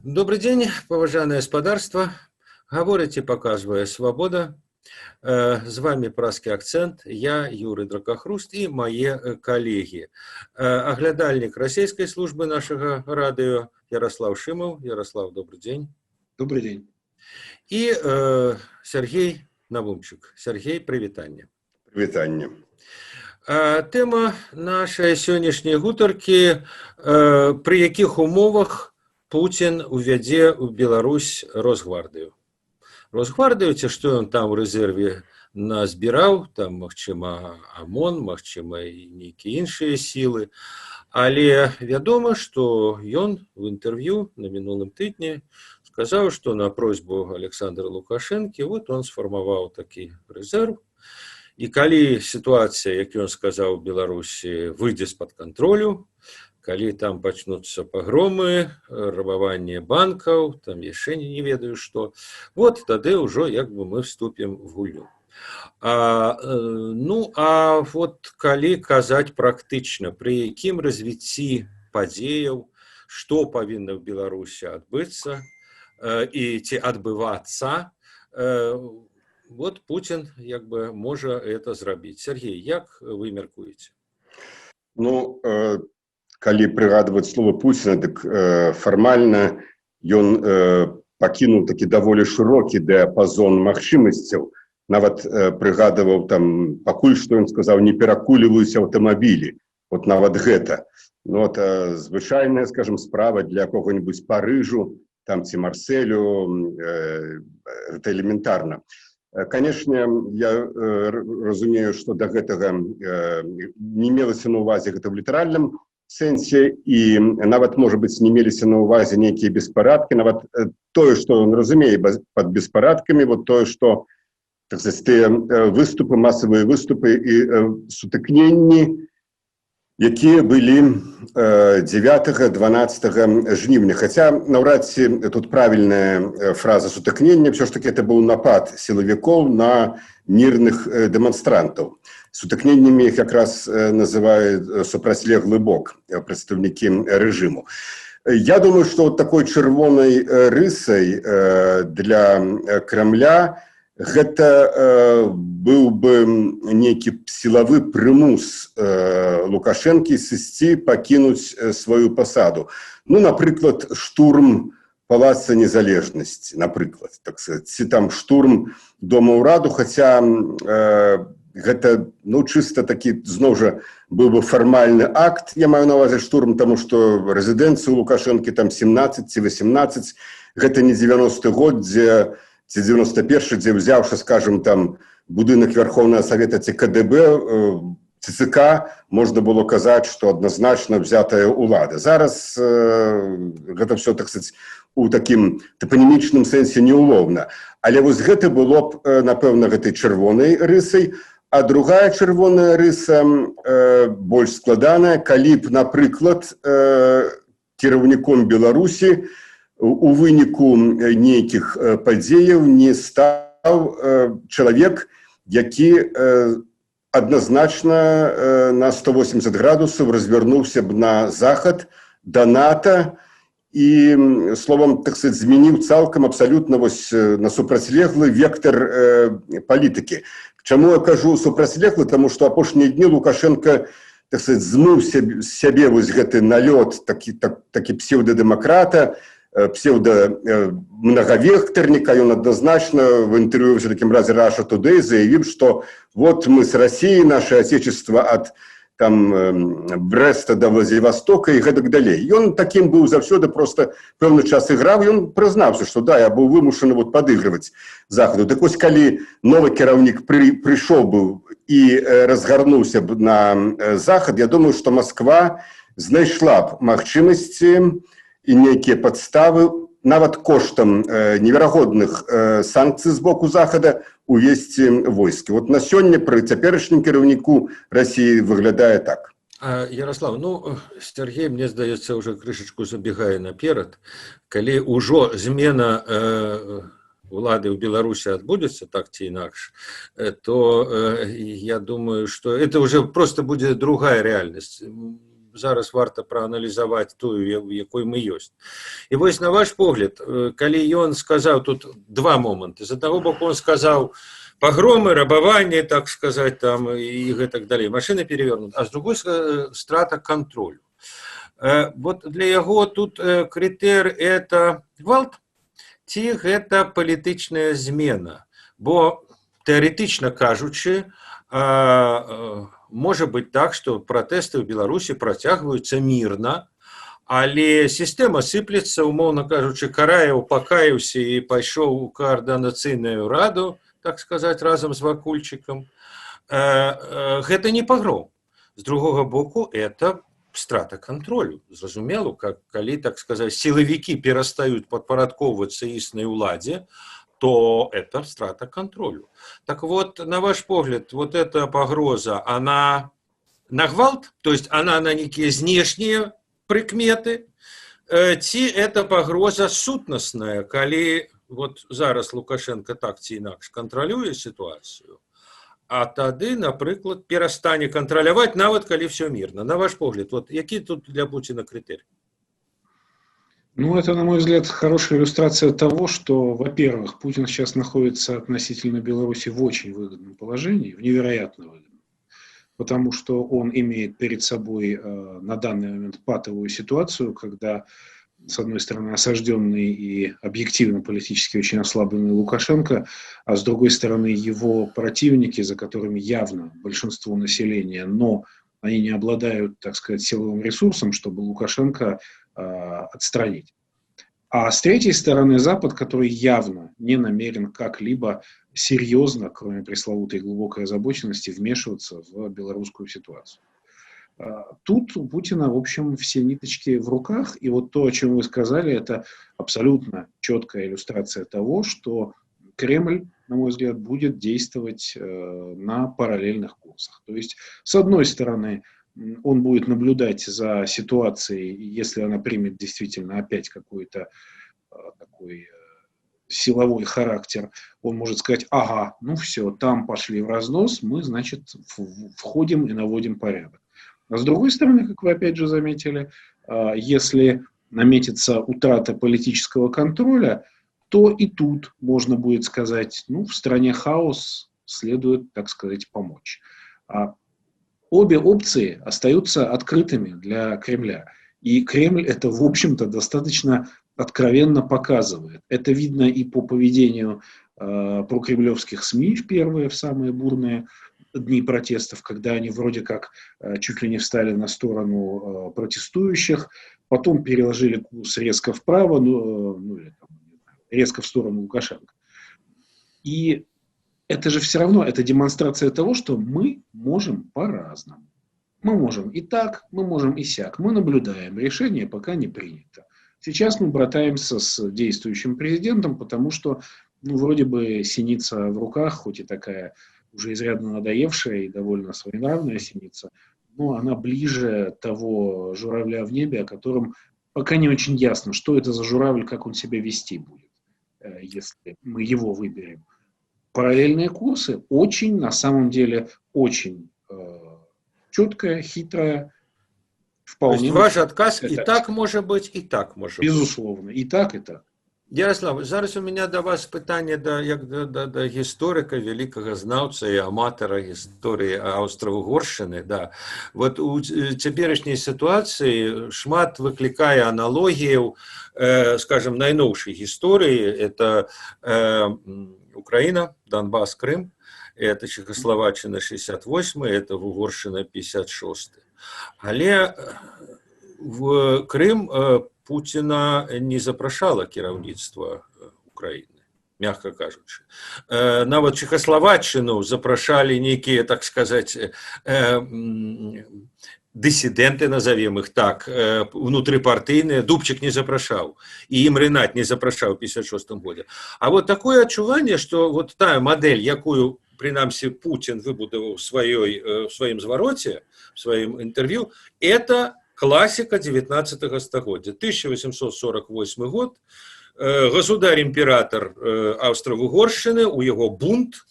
Добрый день, поважанае спадарства. Гаворыць і паказвае свабода. З вами празкі акцэнт. Я Юрый Дракахруст і мае калегі. Аглядальнік расійскай службы нашага радыё Ярослав Шымаў. Ярослав, добрый день. Добрый день. І Сергей Навумчык. Сергей, прывітанне. Прывітанне. Тэма нашай сённяшняй гутаркі, пры якіх умовах Путін увядзе ў Беларусь Росгвардыю. Росгвардыю, ці што ён там у рэзерве назбіраў, там, магчыма, ОМОН, магчыма, і нейкія іншыя сілы. Але вядома, што ён у інтэрв'ю на мінулым тыдні сказаў, што на просьбу Александра Лукашэнкі вот он сфармаваў такі рэзерв. І калі сітуацыя, як ён сказаў, у Беларусі выйдзе з-пад кантролю, калі там пачнуцца пагромы, рабаванне банкаў, там яшчэ не ведаю што, вот тады ўжо як бы мы вступім в гульню. Вот калі казаць практычна, пры якім развіцці падзеяў, што павінна в Беларусі адбыцца і ці адбывацца, вот Путин як бы можа это зрабіць. Сергей, як вы мяркуеце? Калі прыгадваць слова Пуціна, дык фармальна ён пакінуў такі даволі шырокі дыяпазон магчымасцяў. Нават прыгадваў там, пакуль што ён сказаў, не перакульваюць аўтамабілі. Вот нават гэта. Звычайная, скажем, справа для кого-нибудь Парыжу, там ці Марселю, гэта элементарна. Канешне, я разумею, што да гэтага не мелася на ўвазе гэта в літаральным сэнсе, і нават, можа быць, не меліся на ўвазе нейкія беспарадкі, нават тое, што ён разумее пад беспарадкамі, вот тое, што, так сказаць, тыя выступы, масавыя выступы і сутыкненні, якія былі 9-12 жніўня. Хаця, наўрад ці тут правільная фраза сутыкнення, ўсё ж таки это быў напад сілавікоў на мірных дэманстрантаў. Сутыкненнямі іх якраз называюць супрацьлеглы бок прадстаўнікі рэжыму. Я думаю, што такой чырвонай рысай для Крамля гэта быў бы нейкі сілавы прымус Лукашэнкі сысці, пакінуць сваю пасаду. Напрыклад, штурм Палаца Незалежнасці, напрыклад, так сказаць, ці там штурм Дома ўраду, хаця гэта, чыста такі, зноў жа, быў бы фармальны акт, я маю на ўвазе штурм, таму што рэзідэнцыю Лукашэнкі там 17 ці 18, гэта не 90-й год, ці 91-й, дзе взяўшы, скажем, там будынак Верховнага Савета ці КДБ, ЦЦК, можна было казаць, што адназначна взятая ўлада. Зараз гэта все, так сказаць, у такім топанімічным сэнсе неуловна. Але вось гэта было б, напэўна, гэтай чырвонай рысай. А другая чырвоная рыса больш складаная, калі б, напрыклад, кіраўніком Беларусі у выніку нейкіх падзеяў не стаў чалавек, які адназначна на 180 градусаў развярнуўся б на захад, да НАТО, і, словам, так сказать, змяніў цалкам абсалютна на супрацьлеглы вектар палітыкі. Чаму я кажу супрацьлеглы? Таму што апошнія дні Лукашенко, так сказать, змыў з сябе вось гэты налёт такі псевдадэмакрата, псевдомнагавектарніка. Ён адназначна в інтэрв'ю в такім разе Russia Today заявіў, што вот мы з Расіі, наше отечество ад там Брэста да Владзівастока і гэтак далей. Ён такім быў заўсёды, просто пэўны час іграў, ён прызнаўся, што да, я быў вымушаны падыгрываць Захаду. Так вось, калі новы кіраўнік прыйшоў быў і разгарнуўся б на Захад, я думаю, што Масква знайшла б магчымасці і нейкія падставы, нават коштам неверагодных санкцый з боку Захада, увесці войскі. Вот на сёння пры цяперашнім кіраўніку Расіі выглядае так. Ярослав, Сергей, мне здаецца, уже крышачку забегае наперад. Калі ўжо змена улады ў Беларусі адбудзецца, так ці інакш, то я думаю, што это уже просто будзе другая рэальнасць. зараз варта прааналізаваць тую, якой мы ёсць. І вось на ваш погляд, калі ён сказаў, тут два моманты. З аднаго боку он сказаў пагромы, рабаванне, так сказаць, там і гэтак далей, машины перевернуты, а з другой страта контролю. Вот для яго тут крытэр это гвалт ці гэта палітычная змена, бо тэарэтычна кажучы, можа быць так, што пратэсты ў Беларусі працягваюцца мірна, але сістэма сыплецца, умоўна кажучы, Караеў пакаяўся і пайшоў у каардынацыйную раду, так сказаць, разам з Вакульчыкам. Гэта не пагром. З другога боку, это страта контролю. Зразумела, калі, так сказаць, сілавікі перастаюць падпарадкоўвацца існай уладзе, то это страта контролю. Так вот, на ваш погляд, вот эта погроза, она на гвалт, то есть она на некие знешние прикметы, ці это погроза сутнасная, калі вот зараз Лукашенко так ці інакш кантралюе ситуацию, а тады, напрыклад, перастане кантраляваць, нават калі все мирно. На ваш погляд, вот які тут для Путина критерий? Ну, это, на мой взгляд, хорошая иллюстрация того, что, во-первых, Путин сейчас находится относительно Беларуси в очень выгодном положении, в невероятно выгодном, потому что он имеет перед собой на данный момент патовую ситуацию, когда, с одной стороны, осажденный и объективно политически очень ослабленный Лукашенко, а с другой стороны, его противники, за которыми явно большинство населения, но они не обладают, так сказать, силовым ресурсом, чтобы Лукашенко отстранить. А с третьей стороны Запад, который явно не намерен как-либо серьезно, кроме пресловутой глубокой озабоченности, вмешиваться в белорусскую ситуацию. Тут у Путина, в общем, все ниточки в руках, и вот то, о чем вы сказали, это абсолютно четкая иллюстрация того, что Кремль, на мой взгляд, будет действовать на параллельных курсах. То есть, с одной стороны, он будет наблюдать за ситуацией, если она примет действительно опять какой-то такой силовой характер, он может сказать, ага, ну все, там пошли в разнос, мы, значит, входим и наводим порядок. А с другой стороны, как вы опять же заметили, если наметится утрата политического контроля, то и тут можно будет сказать, ну, в стране хаос, следует, так сказать, помочь. Обе опции остаются открытыми для Кремля. И Кремль это, в общем-то, достаточно откровенно показывает. Это видно и по поведению прокремлевских СМИ, первые, в самые бурные дни протестов, когда они вроде как чуть ли не встали на сторону протестующих, потом переложили курс резко вправо, резко в сторону Лукашенко. И это же все равно, это демонстрация того, что мы можем по-разному. Мы можем и так, мы можем и сяк. Мы наблюдаем, решение пока не принято. Сейчас мы братаемся с действующим президентом, потому что, ну, вроде бы синица в руках, хоть и такая уже изрядно надоевшая и довольно своенравная синица, но она ближе того журавля в небе, о котором пока не очень ясно, что это за журавль, как он себя вести будет, если мы его выберем. Параллельные курсы очень, на самом деле, очень четкая, хитрая, вполне... То есть ваш отказ и так может быть, и так может быть. Безусловно, и так, и так. Ярослав, зараз у меня до вас питання до історика, великого знавця і аматора історії Аўстра-Угоршчыны. Да. Вот у цяперашняй ситуації шмат выклікае аналогіяў, скажем, найноўшай гісторыі. Это Украина, Донбасс, Крым, это Чехословаччина 68, это Угоршчына 56. Але в Крым Путина не запрашала кіраўніцтва Украины, мягко кажучы. Нават Чехословаччыну запрашалі нейкія, так сказать, диссиденты, назовем их так, внутрипартийные, Дубчик не запрашаў, и им Ренат не запрашаў в 56 году. А вот такое адчуванне, что вот та модель, якую, принамсі, Путин выбудаваў в своем звороте, в своем интервью, это классика 19 стагоддзя. 1848 год, государь-император Аўстра-Угоршчыны, у его бунт,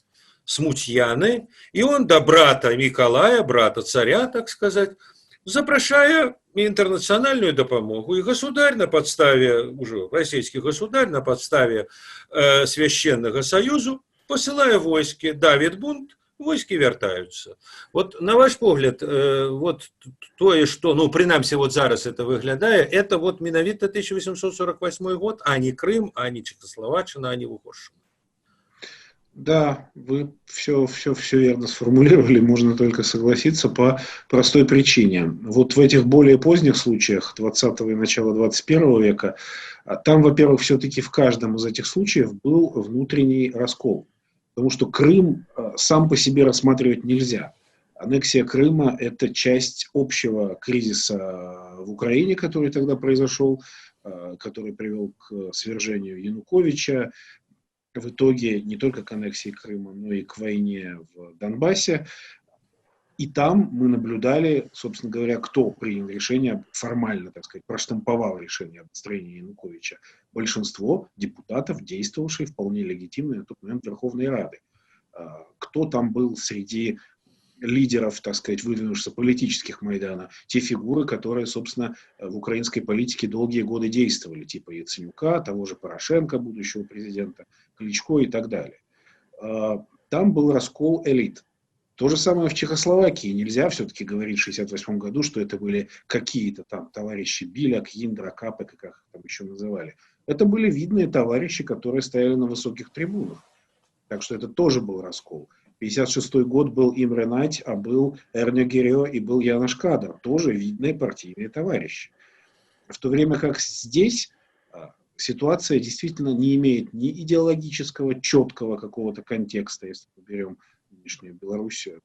смутьяны, и он до брата Миколая, брата царя, так сказать, запрашае и интернациональную допомогу, и государь на подставе, уже российский государь на подставе Священного Союза посылая войски, давит бунт, войски вяртаюцца. Вот на ваш погляд, вот тое, что, ну, принамсі, вот зараз это выглядае, это вот менавіта 1848 год, а не Крым, а не Чехословаччина, а не Угорщина. Да, вы все верно сформулировали, можно только согласиться по простой причине. Вот в этих более поздних случаях 20-го и начала 21 века, там, во-первых, все-таки в каждом из этих случаев был внутренний раскол. Потому что Крым сам по себе рассматривать нельзя. Аннексия Крыма – это часть общего кризиса в Украине, который тогда произошел, который привел к свержению Януковича, в итоге не только к аннексии Крыма, но и к войне в Донбассе. И там мы наблюдали, собственно говоря, кто принял решение, формально, так сказать, проштамповал решение об отстранении Януковича. Большинство депутатов, действовавшие вполне легитимно на тот момент Верховной Рады. Кто там был среди лидеров, так сказать, выдвинувшихся политических Майдана, те фигуры, которые, собственно, в украинской политике долгие годы действовали, типа Яценюка, того же Порошенко, будущего президента, Кличко и так далее. Там был раскол элит. То же самое в Чехословакии. Нельзя все-таки говорить в 1968 году, что это были какие-то там товарищи Биляк, Индра, Капек, как их там еще называли. Это были видные товарищи, которые стояли на высоких трибунах. Так что это тоже был раскол. 1956 год был Имре Надь, а был Эрнё Герё и был Янош Кадр. Тоже видные партийные товарищи. В то время как здесь ситуация действительно не имеет ни идеологического, четкого какого-то контекста, если мы берем нынешнюю Белоруссию,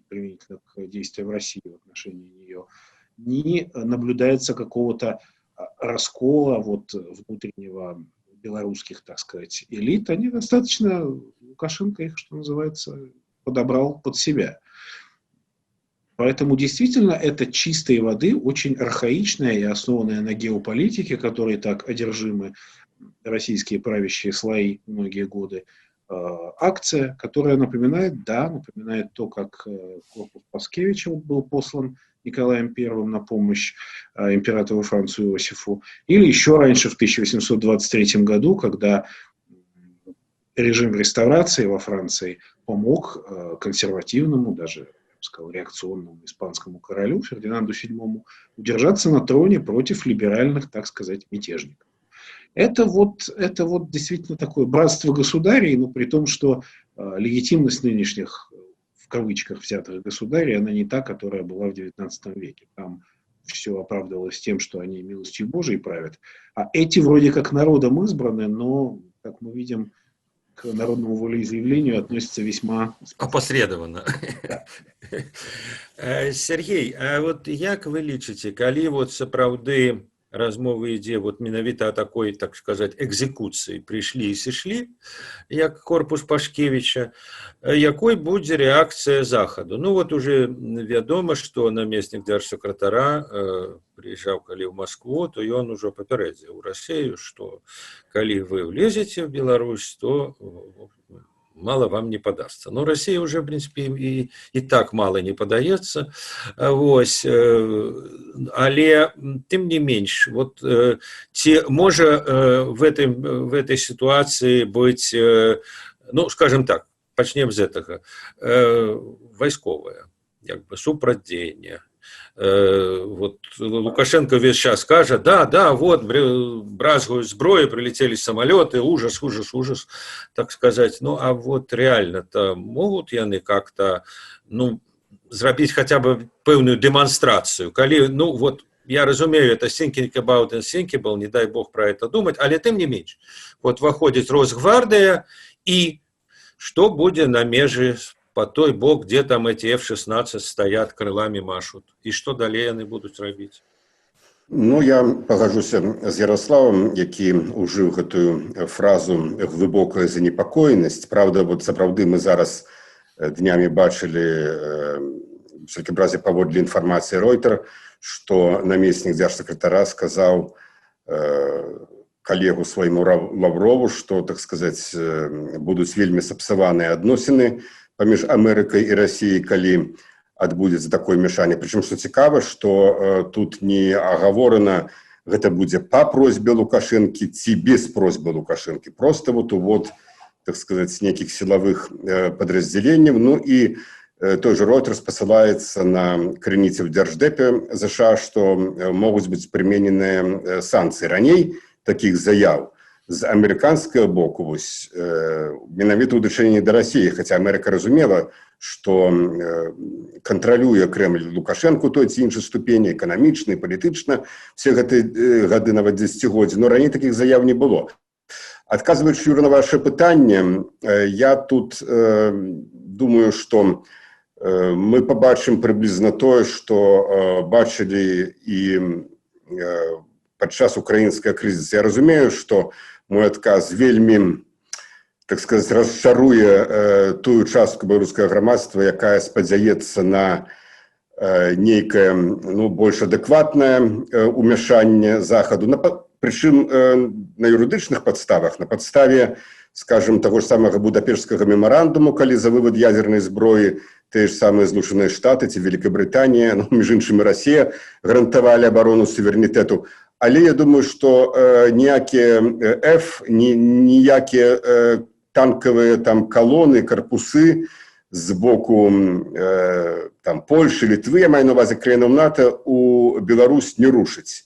применительно к действиям в России в отношении нее, ни наблюдается какого-то раскола вот внутреннего белорусских, так сказать, элит. Они достаточно, Лукашенко их, что называется, подобрал под себя. Поэтому действительно это чистой воды, очень архаичная и основанная на геополитике, которой так одержимы российские правящие слои многие годы, акция, которая напоминает то, как корпус Паскевича был послан Николаем I на помощь императору Францу Иосифу, или еще раньше, в 1823 году, когда режим реставрации во Франции помог консервативному, даже, я бы сказал, реакционному испанскому королю Фердинанду VII удержаться на троне против либеральных, так сказать, мятежников. Это вот действительно такое братство государей, но при том, что легитимность нынешних, в кавычках взятых государей, она не та, которая была в XIX веке. Там все оправдывалось тем, что они милостью Божией правят. А эти вроде как народом избраны, но, как мы видим, к народному волеизъявлению относятся весьма опосредованно. Да. Сергей, а вот як вы лічыце, калі вот сапраўды размовы ідзе вот менавіта о такой, так сказать, экзекуцыі прыйшлі і сышлі, як корпус Пашкевіча, якой будзе рэакцыя захаду? Ну вот уже вядома, што намеснік дзяржсакратара прыязджаў калі ў Москву, то ён ужо папярэдзіў Расію, што калі вы влезеце в Беларусь, то мало вам не подастся. Но Россия уже, в принципе, и так мало не подаецца. Вось. Але, тем не менш, вот, ці можа в этой ситуации быть, ну, скажем так, пачнем з гэтага, вайсковае, як бы, супрацьдзеянне. Вот Лукашенко весь час скажет, да, вот, бразгуют зброю, прилетели самолеты, ужас, так сказать. Ну, а вот реально-то могут яны как-то, ну, зрабіць хотя бы пэўную демонстрацию. Калі, ну, вот, я разумею, это thinking about unthinkable, не дай бог про это думать, але тем не менш. Вот выходит Росгвардия, и что будет на меже по той бок, где там эти F-16 стоят, крылами машут. И что далее они будут робіць? Ну, я пагаджуся з Ярославом, які ужыў гэтую фразу «глыбокая занепакоенасць». Правда, вот сапраўды мы зараз днямі бачылі, в всякім разе паводле інфармацыі Reuters, што намеснік дзяржсакратара сказаў калегу свайму Лаврову, што, так сказаць, будуць вельмі сапсаваныя адносіны паміж Амерыкай і Расіяй, калі адбудзецца такое ўмяшанне. Прычым, што цікава, што тут не агаворана, гэта будзе па просьбе Лукашэнкі ці без просьбы Лукашэнкі. Просто вот увод, так сказать, неких силовых подразделений. Ну и той же Reuters посылается на крыніцы в Держдепе США, что могут быть применены санкции. Раней таких заяв з американского боку вось, менавіта ў дачыненні да России, хотя Америка разумела, что контролюе Кремль Лукашенко той ці іншай ступені, эканамічна, палітычна, все гэтыя гады, нават дзесяцігоддзі, но раней таких заяв не было. Адказваючы, Юра, на ваше пытанне, я тут думаю, что мы побачым прыблізна тое, што бачылі і падчас украінскага крызіса. Я разумею, што мой адказ вельмі, так сказать, расчаруе тую частку беларускага грамадства, якая спадзяецца на нейкае, ну, больш адэкватнае ўмяшанне Захаду. Прычым на юрыдычных падставах, на падставе, скажем, того ж самага Будапештскага мемарандуму, калі за вывод ядернай зброі те ж самыя Злучаныя Штаты ці Великабрытанія, ну, між іншым і Расія гарантавалі абарону суверэнітэту. Але я думаю, што ніякія ніякія танкавыя там калоны, карпусы з боку там Польшы, Літвы, я маю на ўвазе краінаў НАТО, у Беларусь не рушыць.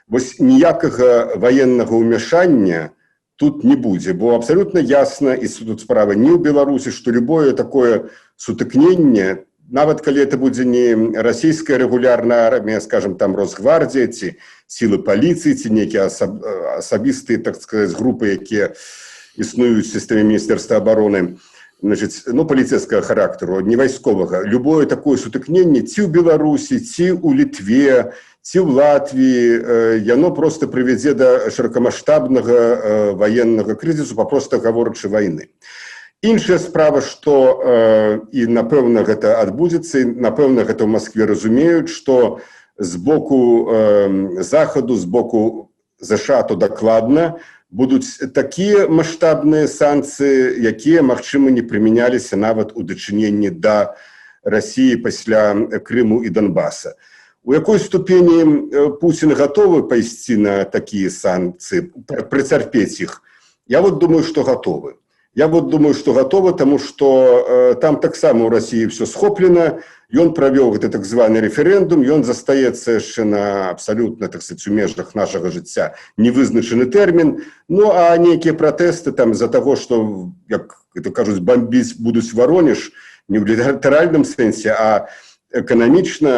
Вось ніякага ваеннага ўмяшання тут не будзе, бо абсолютно ясно, і тут справа не ў Беларусі, што любое такое сутыкненне, нават калі это будзе не расійская рэгулярная армія, скажем, там Росгвардія ці сілы паліцыі, ці нейкія асабістыя, так сказать, групы, якія існуюць у сістэме Міністэрства абароны, значит, ну, паліцейскага характару, не вайсковага. Любое такое сутыкненне ці ў Беларусі, ці ў Літве, ці ў Латвіі, яно просто прывядзе да шырокамаштабнага ваеннага крызісу, папросту гаворачы, вайны. Іншая справа, што і напэўна гэта адбудзецца, і напэўна гэта ў Маскве разумеюць, што з боку Захаду, з боку ЗША, то дакладна будуць такія маштабныя санкцыі, якія, магчыма, не прымяняліся нават у дачыненні да Расіі пасля Крыму і Донбаса. У якой ступені Путін готовы пайсці на такія санкцыі, прыцярпець іх? Я вот думаю, што готовы. Я вот думаю, што готовы, таму што там таксама ў Расіі все схоплена, ён правёў гэты так званы рэферэндум, ён застаецца яшчэ на абсалютна, так сказать, у межах нашага жыцця невызначаны тэрмін, ну а нейкія пратэсты там з-за таго, што, як это кажуць, бомбіць будуць Воронеж, не ў літаральным сэнсе, а эканамічна,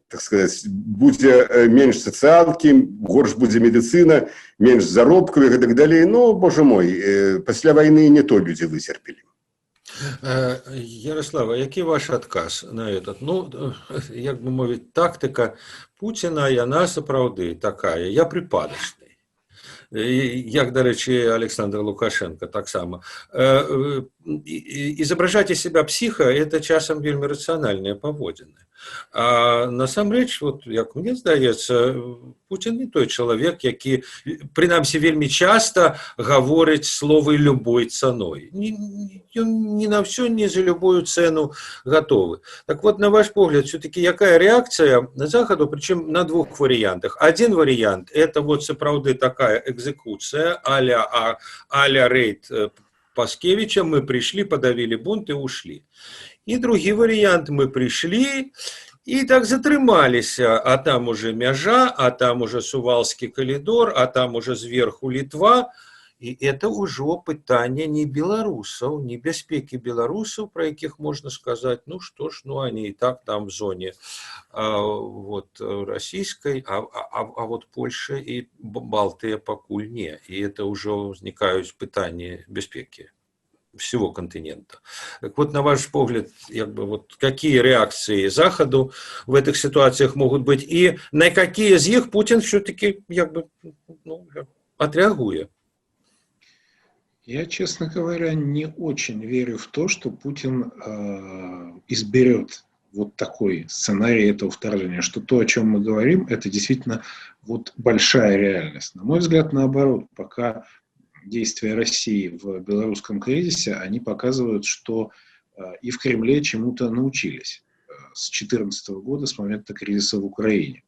так сказать, будзе менш сацыялкі, горш будзе медыцына, менш заробкаў і так далей. Ну, боже мой, пасля вайны не то людзі выцерпелі. Ярослава, які ваш адказ на этот? Ну, як бы мовіць, тактыка Пуціна, яна сапраўды такая, я припадачны. Як, дарэчы, Александр Лукашенко таксама. Изображать из себя психа – это часам вельмі рацыянальныя паводзіны. А насамрэч, вот, як мне здаецца, Путін не той чалавек, які, прынамсі, вельмі часта гаворыць словы любой цаной. Ён не на все, не за любую цену готовы. Так вот, на ваш погляд, все-таки якая реакция на Заходу, причем на двух вариантах. Один вариант – это вот сапраўды такая экзекуция а-ля рейд Паскевича, мы пришли, подавили бунт и ушли. И другой вариант, мы пришли и так затрымались, а там уже мяжа, а там уже Сувалский коридор, а там уже сверху Литва. И это уже пытание не белорусов, не бяспеки белорусов, про яких можно сказать, ну что ж, ну они и так там в зоне вот, российской, а вот Польша и Балтия покуль не. И это уже возникают пытания бяспеки всего континента. Так вот, на ваш взгляд, как бы, вот, какие реакции Заходу в этих ситуациях могут быть, и на какие из них Путин все-таки как бы, ну, отреагует? Я, честно говоря, не очень верю в то, что Путин изберет вот такой сценарий этого вторжения, что то, о чем мы говорим, это действительно вот большая реальность. На мой взгляд, наоборот, пока действия России в белорусском кризисе, они показывают, что и в Кремле чему-то научились с 2014 года, с момента кризиса в Украине.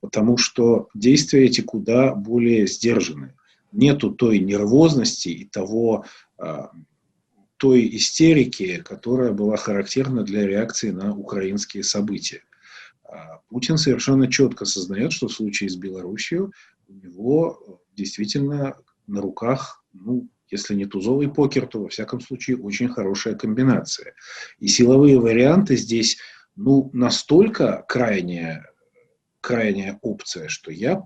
Потому что действия эти куда более сдержаны. Нету той нервозности и той истерики, которая была характерна для реакции на украинские события. Путин совершенно четко осознает, что в случае с Белоруссией у него действительно на руках, если не тузовый покер, то во всяком случае очень хорошая комбинация. И силовые варианты здесь настолько крайняя опция, что я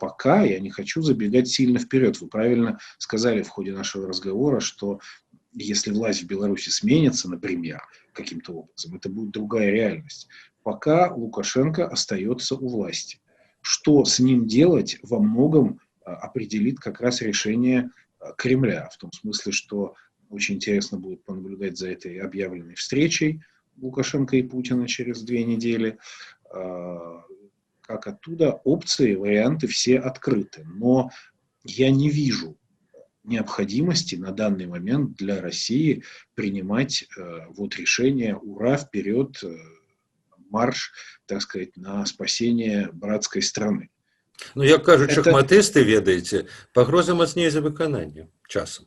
не хочу забегать сильно вперед. Вы правильно сказали в ходе нашего разговора, что если власть в Беларуси сменится, например, каким-то образом, это будет другая реальность. Пока Лукашенко остается у власти. Что с ним делать, во многом определит как раз решение Кремля. В том смысле, что очень интересно будет понаблюдать за этой объявленной встречей Лукашенко и Путина через 2 недели. Как оттуда опции, варианты все открыты. Но я не вижу необходимости на данный момент для России принимать решение «Ура, вперед, марш», так сказать, на спасение братской страны. Як кажуть шахматисты, ведаеце, пагроза мацней за выкананне часам.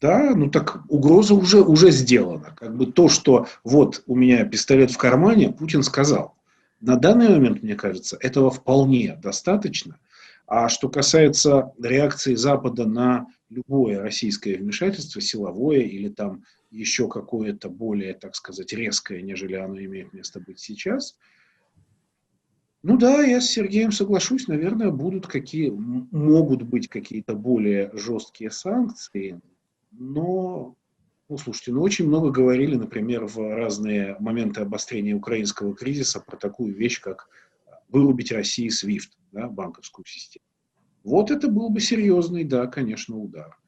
Да, так угроза уже сделана. То, что вот у меня пистолет в кармане, Путин сказал. На данный момент, мне кажется, этого вполне достаточно. А что касается реакции Запада на любое российское вмешательство, силовое или там еще какое-то более, так сказать, резкое, нежели оно имеет место быть сейчас, да, я с Сергеем соглашусь, наверное, могут быть какие-то более жесткие санкции, но, слушайте, очень много говорили, например, в разные моменты обострения украинского кризиса про такую вещь, как вырубить России SWIFT, банковскую систему. Вот это был бы серьезный, да, конечно, удар.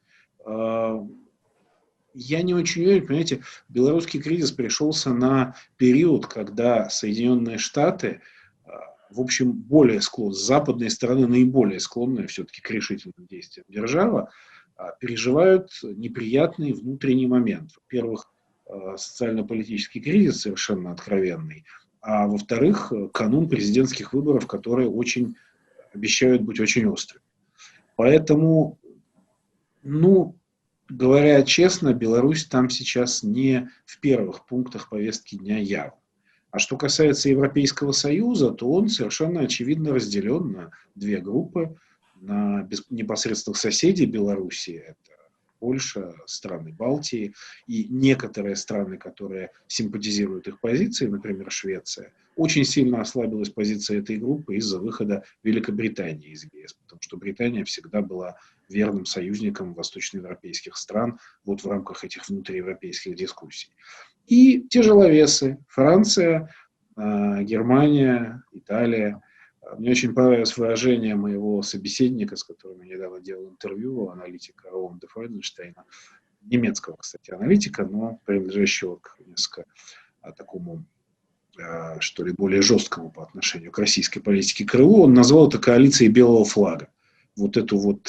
Я не очень уверен, понимаете, белорусский кризис пришелся на период, когда Соединенные Штаты, в общем, более склонны, с западной стороны наиболее склонная все-таки к решительным действиям держава, переживают неприятный внутренний момент. Во-первых, социально-политический кризис совершенно откровенный, а во-вторых, канун президентских выборов, которые обещают быть очень острыми. Поэтому, говоря честно, Беларусь там сейчас не в первых пунктах повестки дня явно. А что касается Европейского Союза, то он совершенно очевидно разделен на 2 группы. На непосредственных соседей Беларуси, это Польша, страны Балтии и некоторые страны, которые симпатизируют их позиции, например, Швеция. Очень сильно ослабилась позиция этой группы из-за выхода Великобритании из ЕС, потому что Британия всегда была верным союзником восточноевропейских стран в рамках этих внутриевропейских дискуссий. И тяжеловесы: Франция, Германия, Италия. Мне очень понравилось выражение моего собеседника, с которым я недавно делал интервью, аналитика Роланда Фрейденштейна, немецкого, кстати, аналитика, но принадлежащего к несколько такому, что ли, более жесткому по отношению к российской политике крылу. Он назвал это коалицией белого флага. Эту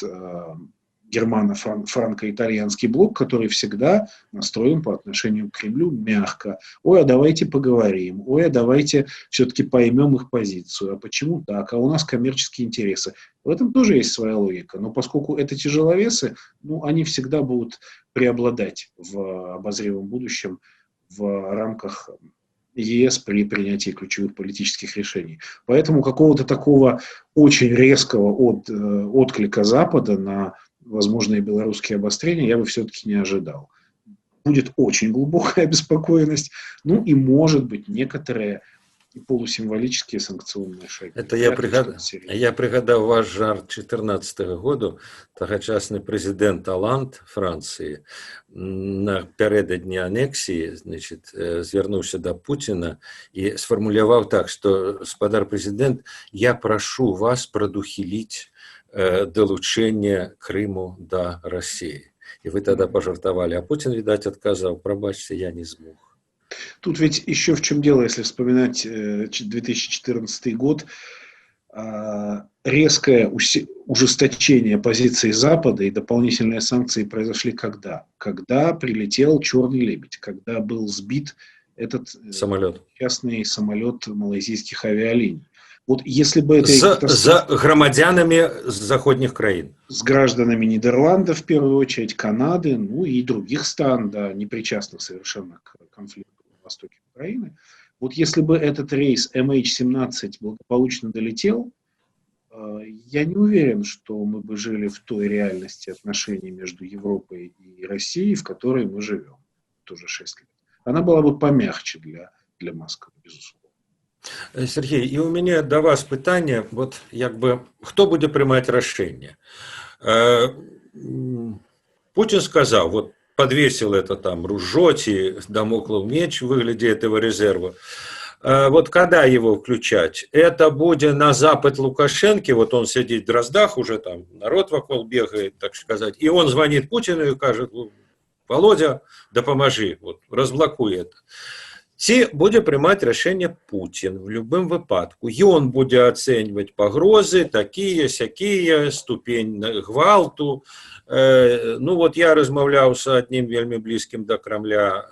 германо-франко-итальянский блок, который всегда настроен по отношению к Кремлю мягко. Ой, а давайте поговорим. Ой, а давайте все-таки поймем их позицию. А почему так? А у нас коммерческие интересы. В этом тоже есть своя логика. Но поскольку это тяжеловесы, они всегда будут преобладать в обозримом будущем в рамках ЕС при принятии ключевых политических решений. Поэтому какого-то такого очень резкого отклика Запада на возможные белорусские обострения я бы все-таки не ожидал. Будет очень глубокая обеспокоенность, и, может быть, некоторые полусимволические санкционные шаги. Это я пригадав ваш жарт 2014 году. Тогочасны президент Оланд Франции напярэдадні анексії звярнуўся до Путина и сфармуляваў так, что гаспадар президент, я прошу вас прадухіліць долучение Крыму до России. И вы тогда пожартовали, а Путин, видать, отказал: пробачьте, я не смог. Тут ведь еще в чем дело, если вспоминать 2014 год, резкое ужесточение позиции Запада и дополнительные санкции произошли когда? Когда прилетел «Черный лебедь», когда был сбит этот частный самолет малайзийских авиалиний. Вот если бы это за громадянами заходних краин. С гражданами Нидерландов, в первую очередь, Канады, ну и других стран, да, не причастных совершенно к конфликту на востоке Украины. Вот если бы этот рейс MH17 благополучно долетел, я не уверен, что мы бы жили в той реальности отношений между Европой и Россией, в которой мы живем уже 6 лет. Она была бы помягче для Москвы, безусловно. Сергей, і у мене до вас питання, от якби, хто буде приймати рішення? Путин сказал, вот подвесил это там ружье, дамоклов меч в выгляде этого резерва. Вот когда его включать? Это будет на запад Лукашенко, вот он сидит в Дроздах, уже там народ вокруг бегает, так сказать, и он звонит Путину и кажет: Володя, да поможи, вот, разблокуй это. Ці буде приймати рішення Путін в будь-якому випадку. І він буде оцінювати погрози, такі, сякі, ступень гвалту. Ну, от я розмовляв з одним вельми близьким до Кремля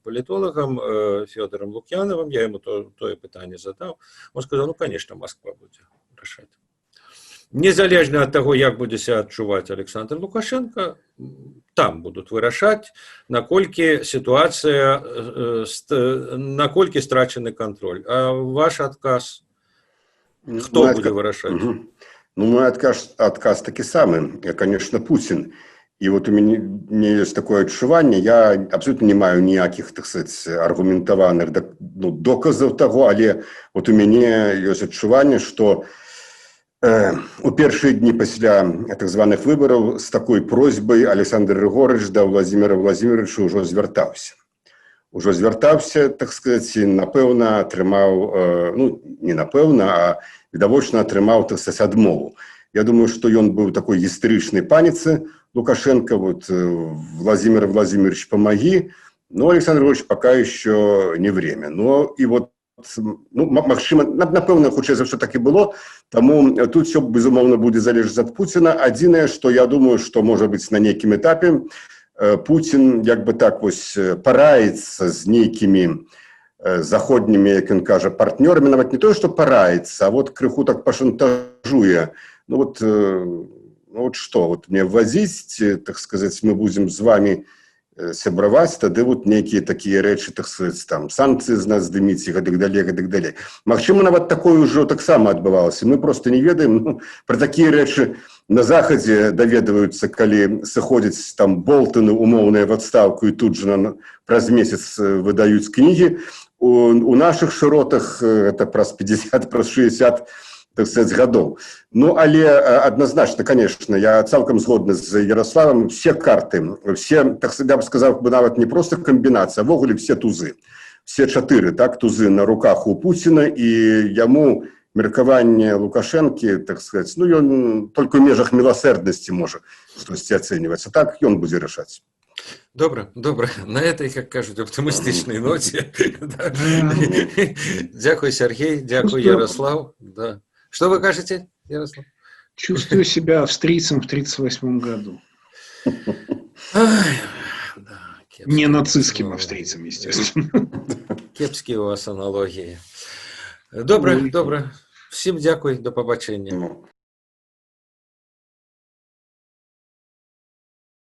політологом Федором Лук'яновим, я йому то питання задав. Він сказав, ну, звісно, Москва буде рішати. Незалежно від того, як буде себе відчувати Олександр Лукашенко, там будуть вирішати, наколькі ситуація, наколькі страчений контроль. А ваш отказ, хто буде вирішати? Ну, мой отказ таки самый, конечно, Путин. И вот у меня есть такое отчувание, я абсолютно не маю никаких, так сказать, аргументованных доказов того, але вот у меня есть отчувание, что у першие дни после так званых выборов с такой просьбой Александр Григорьевич до Владимира Владимировича уже звертався. Уже звертався, так сказать, напевно, отримав, ну, не напевно, а відавочно отримав, так сказать, отмову. Я думаю, что он был такой истеричной паницы Лукашенко, вот, Владимир Владимирович, помоги, но Александр Григорьевич пока еще не время. Но и вот, ну, магчыма, напэўна, хутчэй за ўсё так і было, таму тут все, безумоўна, будзе залежаць ад Пуціна. Адзінае, што я думаю, што можа быць на нейкім этапе Путін, як бы так вось, параіцца з нейкімі заходнімі, як ён кажа, партнёрамі, нават не тое, што параіцца, а вот крыху так пашантажуе. Ну вот што, вот мне ввозіць, так сказаць, мы будзем з вами сябраваць, тады вот некія такія рэчы, так сказаць, там, санкцыі з нас здыміць і гэтак далей, гэтак далей. Магчыма, нават такое ўжо таксама адбывалася. Мы просто не ведаем, ну, пра такія рэчы на Захадзе даведваюцца, калі сыходзяць там Болтоны умоўныя в адстаўку і тут жа праз месяц выдаюць кнігі. У нашых шыротах это праз 50, праз 60, так сказать, годов. Ну, але однозначно, конечно, я цалкам згодны з Ярославом, все карты, все, так сказать, я бы сказал, нават не просто комбинация, а ввогуле все тузы. Все 4, так, тузы на руках у Путина, и яму меркаванне Лукашенко, так сказать, ну, он только в межах милосердности может что-то оценивать, а так он будет решать. Добре, добре. На этой, як кажуть, оптимістичній ноті. Дякую, Сергій, дякую, Ярослав. Да. Что вы кажете, Ярослав? Чувствую себя австрийцем в 1938 году. Ай, да, не нацистским австрийцем, естественно. Кепські у вас аналогії. Добре, добре. Всім дякую, до побачення.